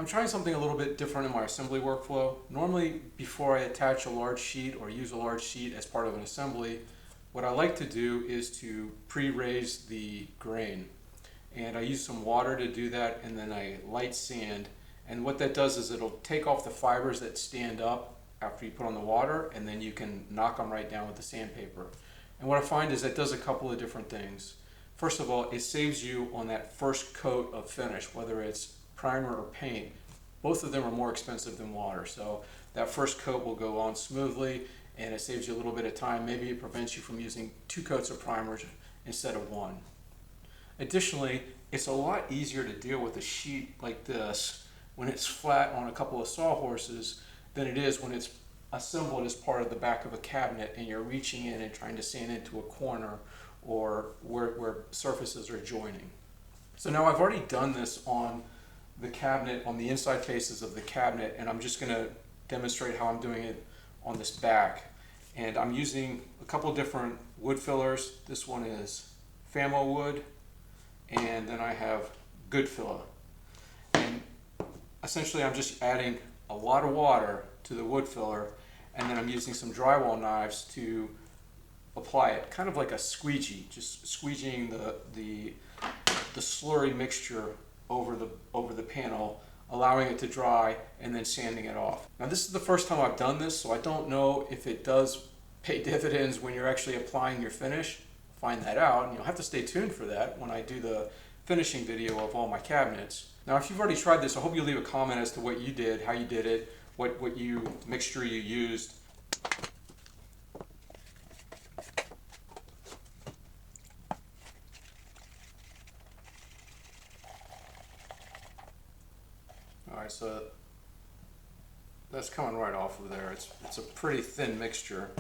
trying something a little bit different in my assembly workflow. Normally, before I attach a large sheet or use a large sheet as part of an assembly, what I like to do is to pre-raise the grain. And I use some water to do that, and then I light sand. And what that does is it'll take off the fibers that stand up after you put on the water, and then you can knock them right down with the sandpaper. And what I find is that does a couple of different things. First of all, it saves you on that first coat of finish, whether it's primer or paint. Both of them are more expensive than water, so that first coat will go on smoothly and it saves you a little bit of time. Maybe it prevents you from using 2 coats of primer instead of 1. Additionally, it's a lot easier to deal with a sheet like this when it's flat on a couple of sawhorses than it is when it's assembled as part of the back of a cabinet and you're reaching in and trying to sand into a corner or where surfaces are joining. So now I've already done this on the cabinet, on the inside faces of the cabinet, and I'm just going to demonstrate how I'm doing it on this back. And I'm using a couple different wood fillers. This one is Famowood, and then I have GoodFilla. And essentially I'm just adding a lot of water to the wood filler, and then I'm using some drywall knives to apply it, kind of like a squeegee, just squeegeeing the slurry mixture over the panel, allowing it to dry, and then sanding it off. Now this is the first time I've done this, so I don't know if it does pay dividends when you're actually applying your finish. Find that out, and you'll have to stay tuned for that when I do the finishing video of all my cabinets. Now if you've already tried this, I hope you leave a comment as to what you did, how you did it, what mixture you used. Alright, so that's coming right off of there. It's a pretty thin mixture.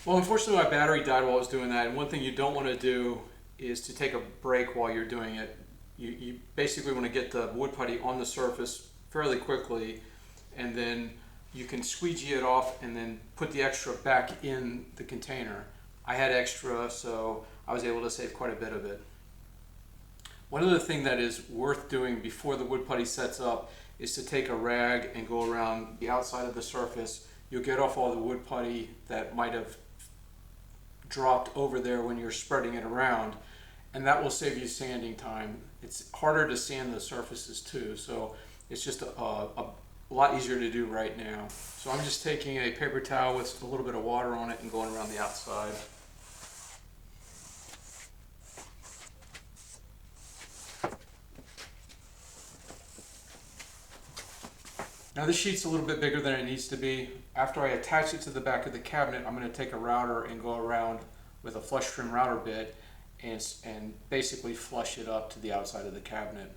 Well, unfortunately my battery died while I was doing that, and one thing you don't want to do is to take a break while you're doing it. You basically want to get the wood putty on the surface fairly quickly, and then you can squeegee it off and then put the extra back in the container. I had extra, so I was able to save quite a bit of it. One other thing that is worth doing before the wood putty sets up is to take a rag and go around the outside of the surface. You'll get off all the wood putty that might have dropped over there when you're spreading it around, and that will save you sanding time. It's harder to sand the surfaces too, so it's just a lot easier to do right now. So I'm just taking a paper towel with a little bit of water on it and going around the outside. Now this sheet's a little bit bigger than it needs to be. After I attach it to the back of the cabinet, I'm going to take a router and go around with a flush trim router bit and basically flush it up to the outside of the cabinet.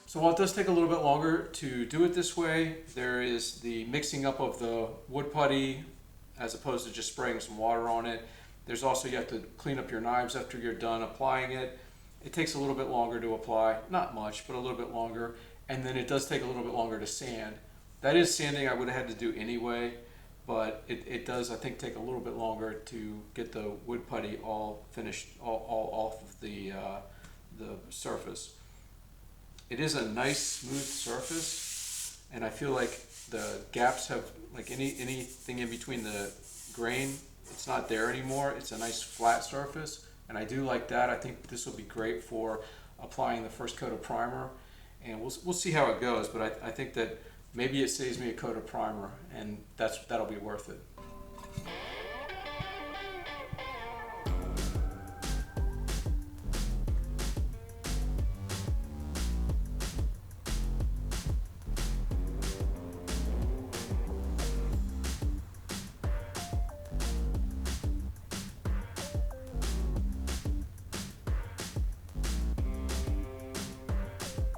So while it does take a little bit longer to do it this way, there is the mixing up of the wood putty as opposed to just spraying some water on it. There's also, you have to clean up your knives after you're done applying it. It takes a little bit longer to apply, not much, but a little bit longer. And then it does take a little bit longer to sand. That is sanding I would have had to do anyway, but it does, I think, take a little bit longer to get the wood putty all finished, all off of the surface. It is a nice smooth surface, and I feel like the gaps have, like anything in between the grain, it's not there anymore. It's a nice flat surface, and I do like that. I think this will be great for applying the first coat of primer, and we'll see how it goes, but I think that maybe it saves me a coat of primer, and that'll be worth it.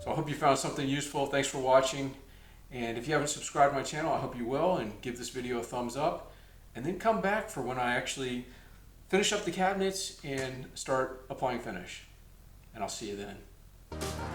So I hope you found something useful. Thanks for watching. And if you haven't subscribed to my channel, I hope you will, and give this video a thumbs up. And then come back for when I actually finish up the cabinets and start applying finish. And I'll see you then.